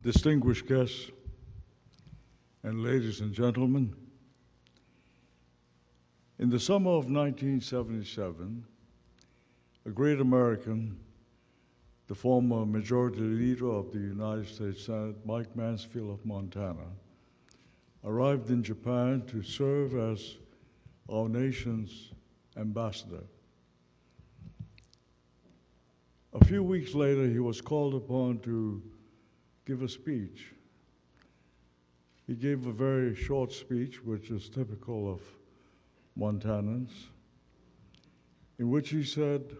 Distinguished guests, and ladies and gentlemen, in the summer of 1977, a great American, the former Majority Leader of the United States Senate, Mike Mansfield of Montana, arrived in Japan to serve as our nation's ambassador. A few weeks later, he was called upon to give a speech. He gave a very short speech, which is typical of Montanans, in which he said,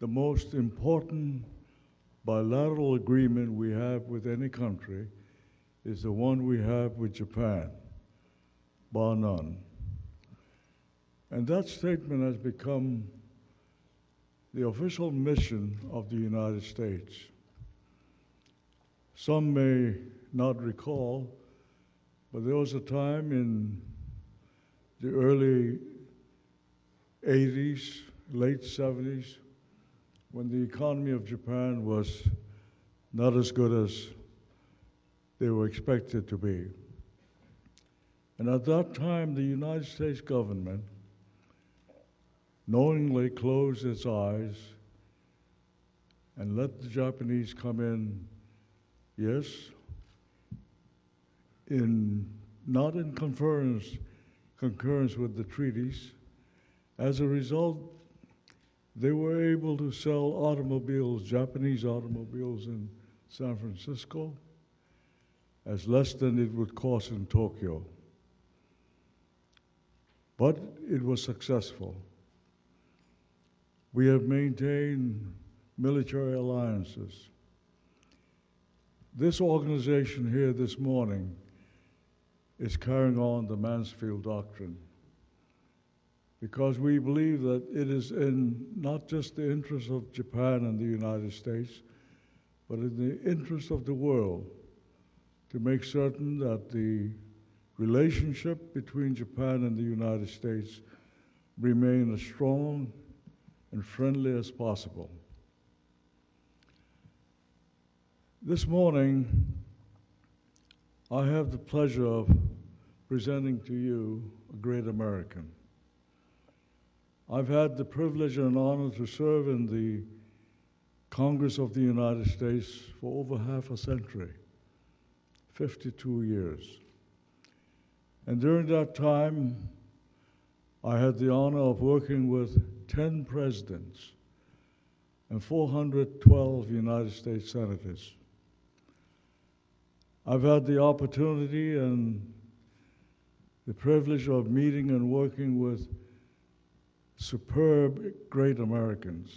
the most important bilateral agreement we have with any country is the one we have with Japan, bar none. And that statement has become the official mission of the United States. Some may not recall, but there was a time in the early 80s, late 70s, when the economy of Japan was not as good as they were expected to be. And at that time, the United States government knowingly closed its eyes and let the Japanese come in, yes, not in concurrence with the treaties. As a result, they were able to sell automobiles, Japanese automobiles in San Francisco, as less than it would cost in Tokyo. But it was successful. We have maintained military alliances. This organization here this morning is carrying on the Mansfield Doctrine because we believe that it is in not just the interest of Japan and the United States, but in the interest of the world to make certain that the relationship between Japan and the United States remain as strong and friendly as possible. This morning, I have the pleasure of presenting to you a great American. I've had the privilege and honor to serve in the Congress of the United States for over half a century, 52 years. And during that time, I had the honor of working with 10 presidents and 412 United States senators. I've had the opportunity and the privilege of meeting and working with superb, great Americans.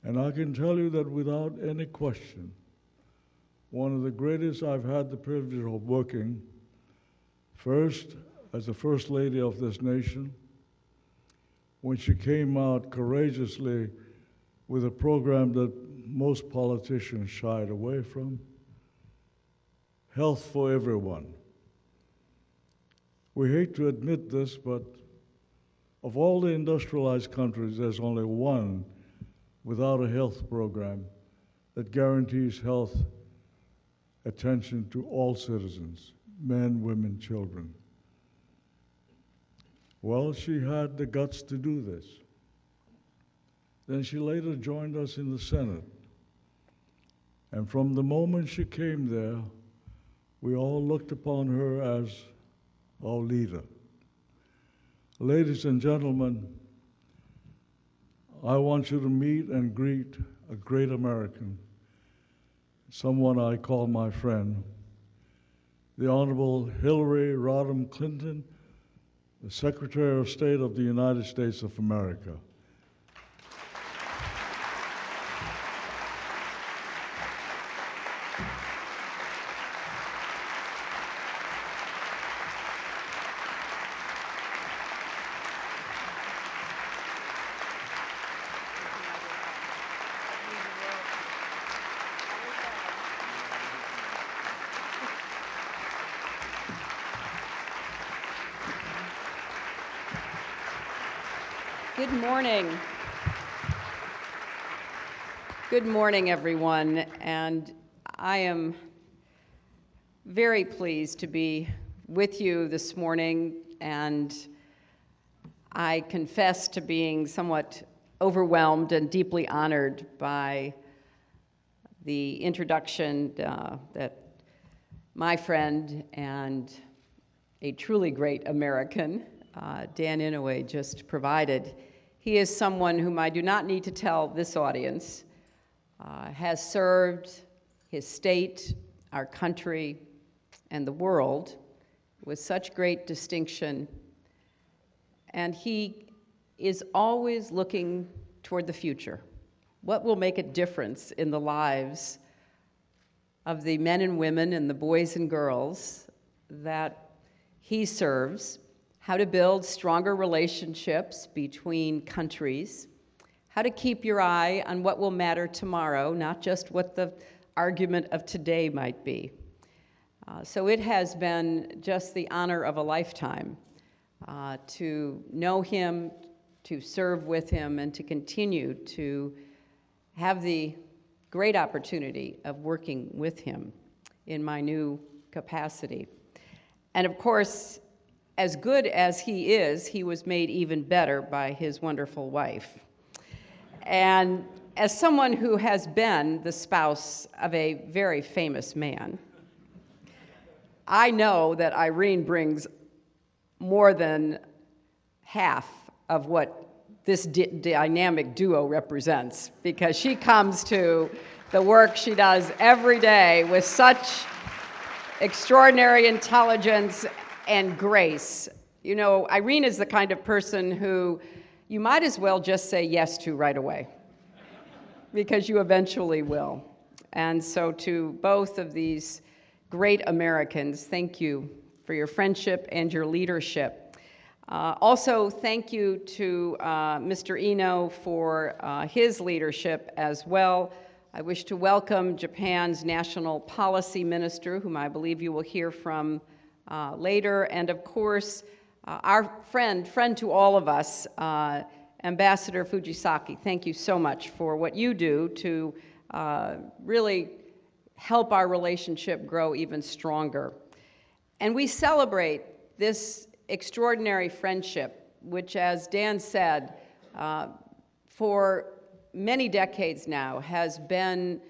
And I can tell you that without any question, one of the greatest I've had the privilege of working, first as the First Lady of this nation, when she came out courageously with a program that most politicians shied away from, health for everyone. We hate to admit this, but of all the industrialized countries, there's only one without a health program that guarantees health attention to all citizens, men, women, children. Well, she had the guts to do this. Then she later joined us in the Senate. And from the moment she came there, we all looked upon her as our leader. Ladies and gentlemen, I want you to meet and greet a great American, someone I call my friend, the Honorable Hillary Rodham Clinton, the Secretary of State of the United States of America. Good morning. Good morning, everyone. And I am very pleased to be with you this morning, and I confess to being somewhat overwhelmed and deeply honored by the introduction that my friend and a truly great American, Dan Inouye, just provided. He is someone whom I do not need to tell this audience has served his state, our country, and the world with such great distinction. And he is always looking toward the future. What will make a difference in the lives of the men and women and the boys and girls that he serves? How to build stronger relationships between countries, how to keep your eye on what will matter tomorrow, not just what the argument of today might be. So it has been just the honor of a lifetime to know him, to serve with him, and to continue to have the great opportunity of working with him in my new capacity. And of course, as good as he was made even better by his wonderful wife. And as someone who has been the spouse of a very famous man, I know that Irene brings more than half of what this dynamic duo represents, because she comes to the work she does every day with such extraordinary intelligence and grace. You know, Irene is the kind of person who you might as well just say yes to right away, because you eventually will. And so to both of these great Americans, thank you for your friendship and your leadership. Also, thank you to Mr. Inouye for his leadership as well. I wish to welcome Japan's National Policy Minister, whom I believe you will hear from later, and of course, our friend to all of us, Ambassador Fujisaki. Thank you so much for what you do to really help our relationship grow even stronger. And we celebrate this extraordinary friendship, which, as Dan said, for many decades now has been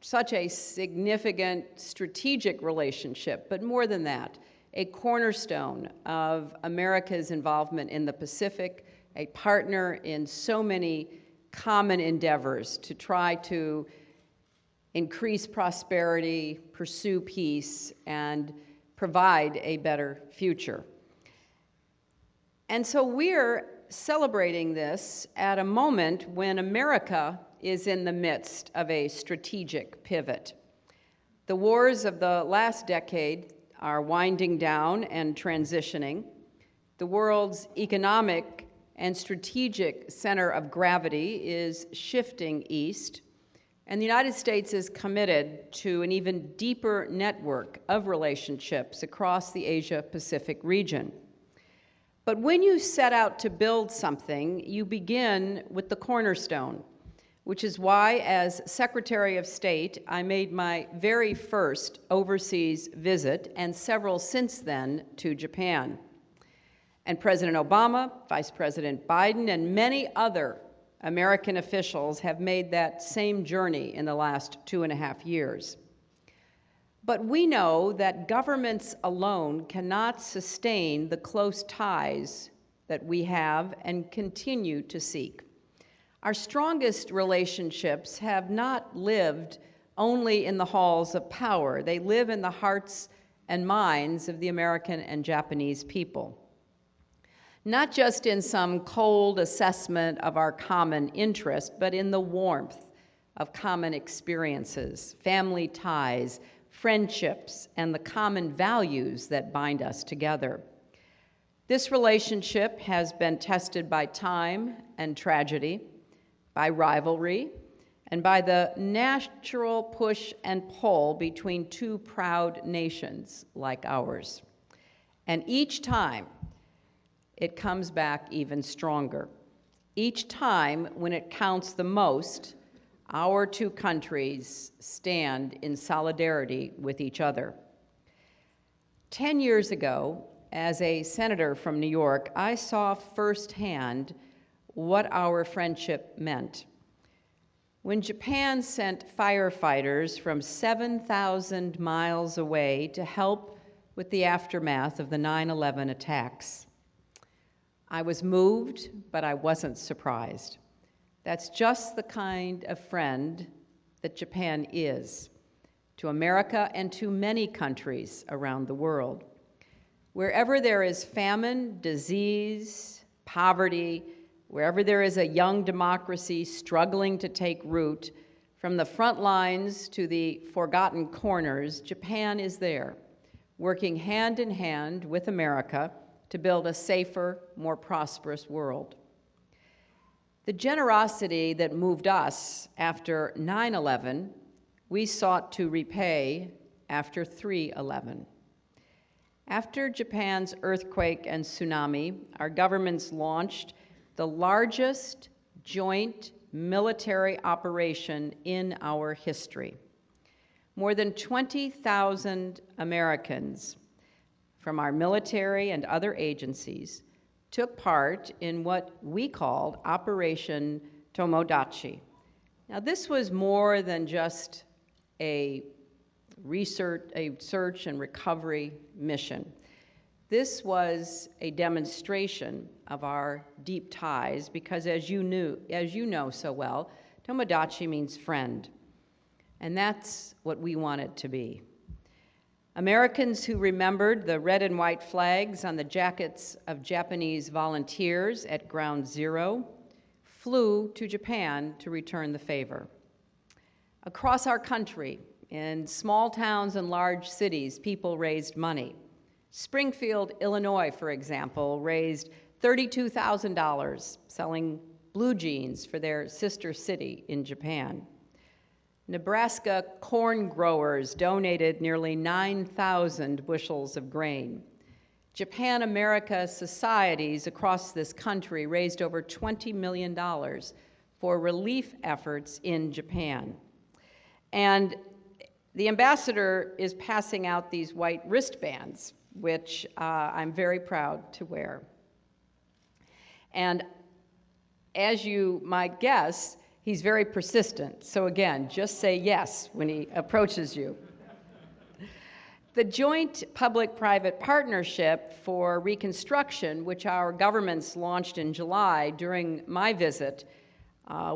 such a significant strategic relationship, but more than that, a cornerstone of America's involvement in the Pacific, a partner in so many common endeavors to try to increase prosperity, pursue peace, and provide a better future. And so we're celebrating this at a moment when America is in the midst of a strategic pivot. The wars of the last decade are winding down and transitioning. The world's economic and strategic center of gravity is shifting east, and the United States is committed to an even deeper network of relationships across the Asia-Pacific region. But when you set out to build something, you begin with the cornerstone, which is why, as Secretary of State, I made my very first overseas visit, and several since then, to Japan. And President Obama, Vice President Biden, and many other American officials have made that same journey in the last 2.5 years. But we know that governments alone cannot sustain the close ties that we have and continue to seek. Our strongest relationships have not lived only in the halls of power. They live in the hearts and minds of the American and Japanese people. Not just in some cold assessment of our common interest, but in the warmth of common experiences, family ties, friendships, and the common values that bind us together. This relationship has been tested by time and tragedy, by rivalry, and by the natural push and pull between two proud nations like ours. And each time, it comes back even stronger. Each time, when it counts the most, our two countries stand in solidarity with each other. 10 years ago, as a senator from New York, I saw firsthand what our friendship meant. When Japan sent firefighters from 7,000 miles away to help with the aftermath of the 9/11 attacks, I was moved, but I wasn't surprised. That's just the kind of friend that Japan is to America and to many countries around the world. Wherever there is famine, disease, poverty, wherever there is a young democracy struggling to take root, from the front lines to the forgotten corners, Japan is there, working hand in hand with America to build a safer, more prosperous world. The generosity that moved us after 9/11, we sought to repay after 3/11. After Japan's earthquake and tsunami, our governments launched the largest joint military operation in our history. More than 20,000 Americans from our military and other agencies took part in what we called Operation Tomodachi. Now, this was more than just a search and recovery mission. This was a demonstration of our deep ties because, as you know so well, Tomodachi means friend, and that's what we want it to be. Americans who remembered the red and white flags on the jackets of Japanese volunteers at Ground Zero flew to Japan to return the favor. Across our country, in small towns and large cities, people raised money. Springfield, Illinois, for example, raised $32,000 selling blue jeans for their sister city in Japan. Nebraska corn growers donated nearly 9,000 bushels of grain. Japan-America societies across this country raised over $20 million for relief efforts in Japan. And the ambassador is passing out these white wristbands, which I'm very proud to wear. And as you might guess, he's very persistent. So again, just say yes when he approaches you. The joint public-private partnership for reconstruction, which our governments launched in July during my visit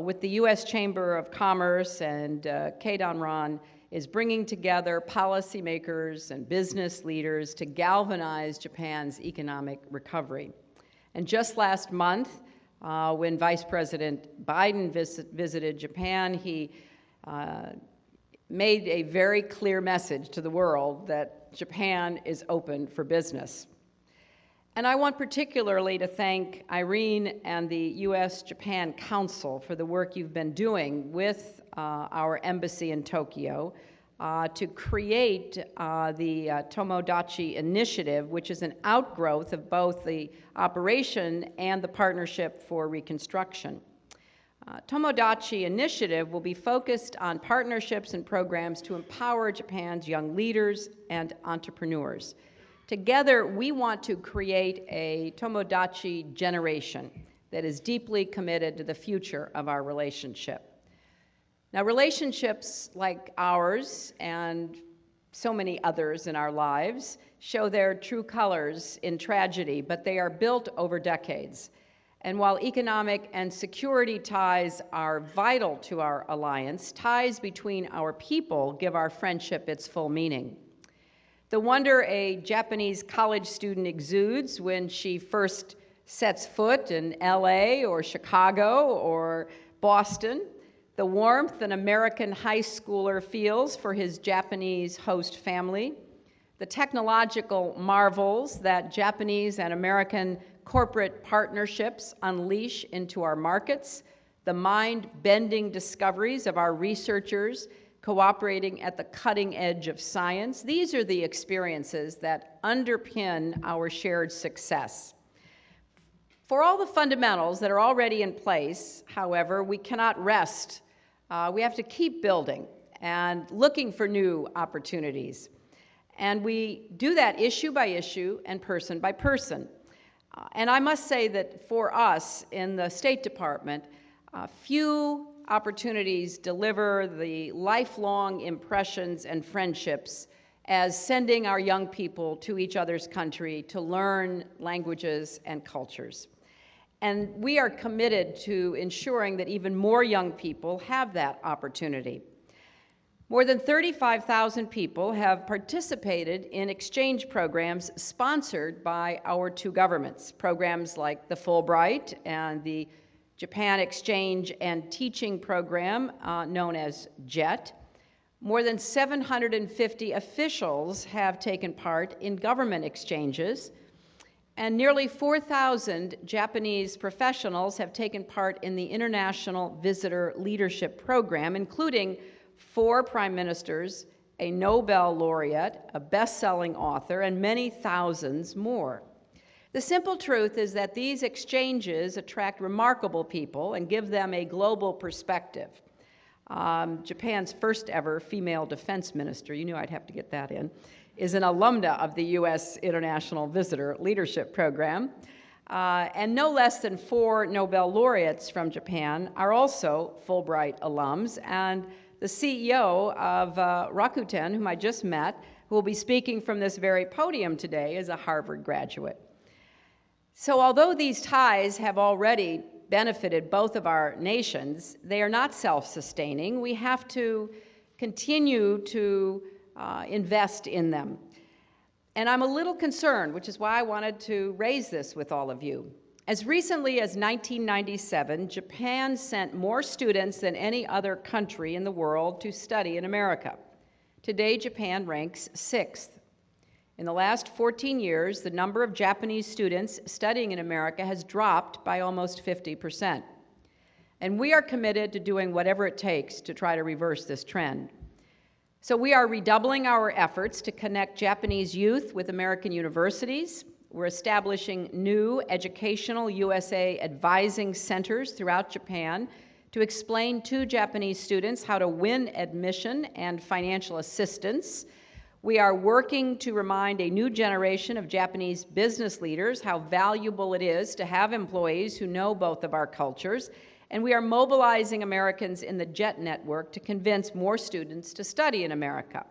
with the U.S. Chamber of Commerce and Keidanran, is bringing together policymakers and business leaders to galvanize Japan's economic recovery. And just last month, when Vice President Biden visited Japan, he made a very clear message to the world that Japan is open for business. And I want particularly to thank Irene and the U.S.-Japan Council for the work you've been doing with our embassy in Tokyo to create the Tomodachi Initiative, which is an outgrowth of both the operation and the Partnership for Reconstruction. Tomodachi Initiative will be focused on partnerships and programs to empower Japan's young leaders and entrepreneurs. Together, we want to create a Tomodachi generation that is deeply committed to the future of our relationship. Now, relationships like ours and so many others in our lives show their true colors in tragedy, but they are built over decades. And while economic and security ties are vital to our alliance, ties between our people give our friendship its full meaning. The wonder a Japanese college student exudes when she first sets foot in LA or Chicago or Boston, the warmth an American high schooler feels for his Japanese host family, the technological marvels that Japanese and American corporate partnerships unleash into our markets, the mind-bending discoveries of our researchers cooperating at the cutting edge of science. These are the experiences that underpin our shared success. For all the fundamentals that are already in place, however, we cannot rest We have to keep building and looking for new opportunities. And we do that issue by issue and person by person. And I must say that for us in the State Department, few opportunities deliver the lifelong impressions and friendships as sending our young people to each other's country to learn languages and cultures. And we are committed to ensuring that even more young people have that opportunity. More than 35,000 people have participated in exchange programs sponsored by our two governments, programs like the Fulbright and the Japan Exchange and Teaching Program, known as JET. More than 750 officials have taken part in government exchanges, and nearly 4,000 Japanese professionals have taken part in the International Visitor Leadership Program, including 4 prime ministers, a Nobel laureate, a best-selling author, and many thousands more. The simple truth is that these exchanges attract remarkable people and give them a global perspective. Japan's first ever female defense minister, you knew I'd have to get that in, is an alumna of the U.S. International Visitor Leadership Program. And no less than 4 Nobel laureates from Japan are also Fulbright alums, and the CEO of Rakuten, whom I just met, who will be speaking from this very podium today, is a Harvard graduate. So although these ties have already benefited both of our nations, they are not self-sustaining. We have to continue to invest in them. And I'm a little concerned, which is why I wanted to raise this with all of you. As recently as 1997, Japan sent more students than any other country in the world to study in America. Today, Japan ranks 6th. In the last 14 years, the number of Japanese students studying in America has dropped by almost 50%. And we are committed to doing whatever it takes to try to reverse this trend. So we are redoubling our efforts to connect Japanese youth with American universities. We're establishing new educational USA advising centers throughout Japan to explain to Japanese students how to win admission and financial assistance. We are working to remind a new generation of Japanese business leaders how valuable it is to have employees who know both of our cultures. And we are mobilizing Americans in the JET network to convince more students to study in America.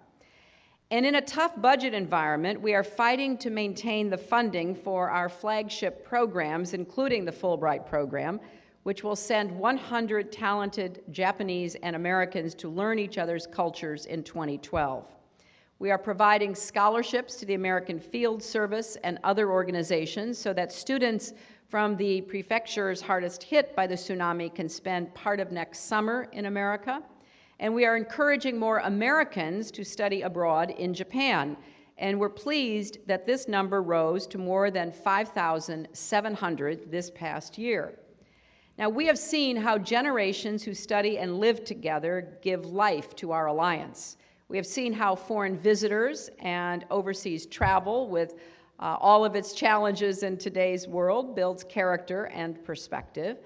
And in a tough budget environment, we are fighting to maintain the funding for our flagship programs, including the Fulbright program, which will send 100 talented Japanese and Americans to learn each other's cultures in 2012. We are providing scholarships to the American Field Service and other organizations so that students from the prefectures hardest hit by the tsunami can spend part of next summer in America. And we are encouraging more Americans to study abroad in Japan. And we're pleased that this number rose to more than 5,700 this past year. Now, we have seen how generations who study and live together give life to our alliance. We have seen how foreign visitors and overseas travel, with all of its challenges in today's world, builds character and perspective.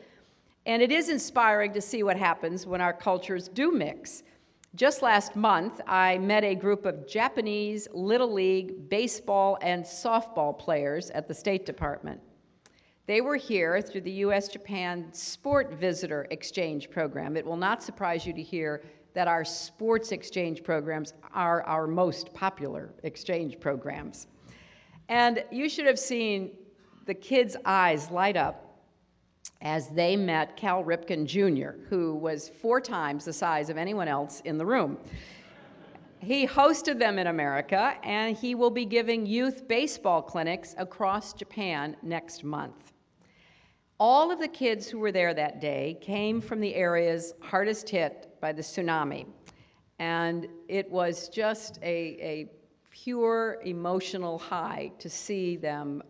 And it is inspiring to see what happens when our cultures do mix. Just last month, I met a group of Japanese Little League baseball and softball players at the State Department. They were here through the US-Japan Sport Visitor Exchange Program. It will not surprise you to hear that our sports exchange programs are our most popular exchange programs. And you should have seen the kids' eyes light up as they met Cal Ripken Jr., who was 4 times the size of anyone else in the room. He hosted them in America, and he will be giving youth baseball clinics across Japan next month. All of the kids who were there that day came from the areas hardest hit by the tsunami. And it was just a pure emotional high to see them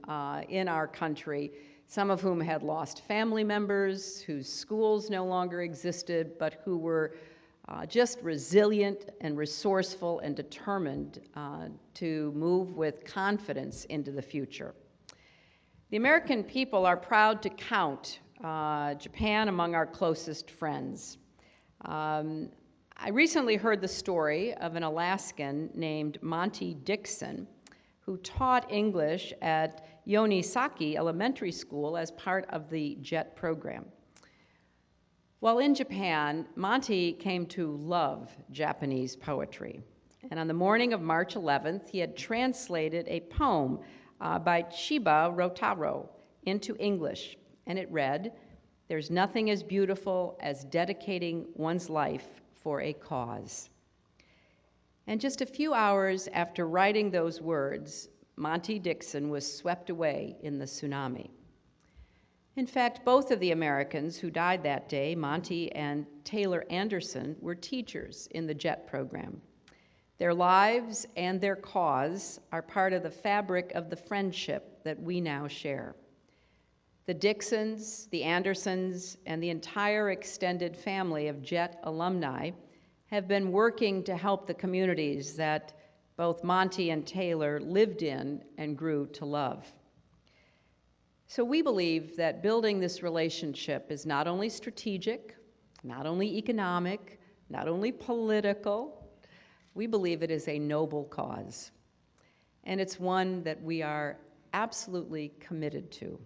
in our country, some of whom had lost family members, whose schools no longer existed, but who were just resilient and resourceful and determined to move with confidence into the future. The American people are proud to count Japan among our closest friends. I recently heard the story of an Alaskan named Monty Dixon, who taught English at Yonisaki Elementary School as part of the JET program. While in Japan, Monty came to love Japanese poetry. And on the morning of March 11th, he had translated a poem by Chiba Rotaro into English. And it read, "There's nothing as beautiful as dedicating one's life for a cause." And just a few hours after writing those words, Monty Dixon was swept away in the tsunami. In fact, both of the Americans who died that day, Monty and Taylor Anderson, were teachers in the JET program. Their lives and their cause are part of the fabric of the friendship that we now share. The Dixons, the Andersons, and the entire extended family of JET alumni have been working to help the communities that both Monty and Taylor lived in and grew to love. So we believe that building this relationship is not only strategic, not only economic, not only political, we believe it is a noble cause. And it's one that we are absolutely committed to.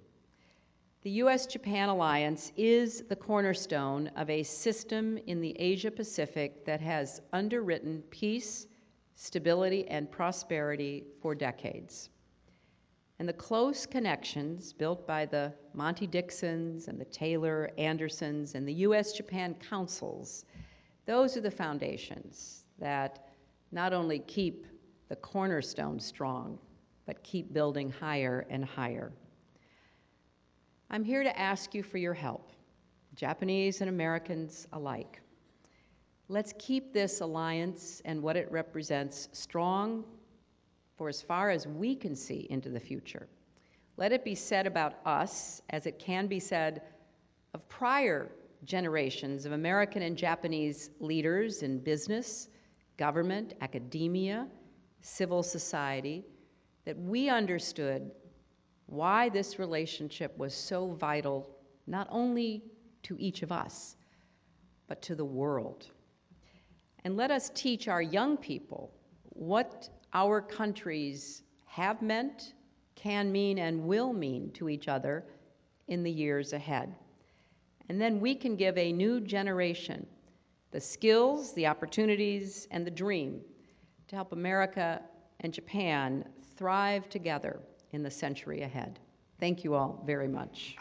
The US-Japan alliance is the cornerstone of a system in the Asia-Pacific that has underwritten peace, stability, and prosperity for decades. And the close connections built by the Monty Dixons and the Taylor Andersons and the US-Japan councils, those are the foundations that not only keep the cornerstone strong, but keep building higher and higher. I'm here to ask you for your help, Japanese and Americans alike. Let's keep this alliance and what it represents strong for as far as we can see into the future. Let it be said about us as it can be said of prior generations of American and Japanese leaders in business, government, academia, civil society, that we understood why this relationship was so vital, not only to each of us, but to the world. And let us teach our young people what our countries have meant, can mean, and will mean to each other in the years ahead. And then we can give a new generation the skills, the opportunities, and the dream to help America and Japan thrive together in the century ahead. Thank you all very much.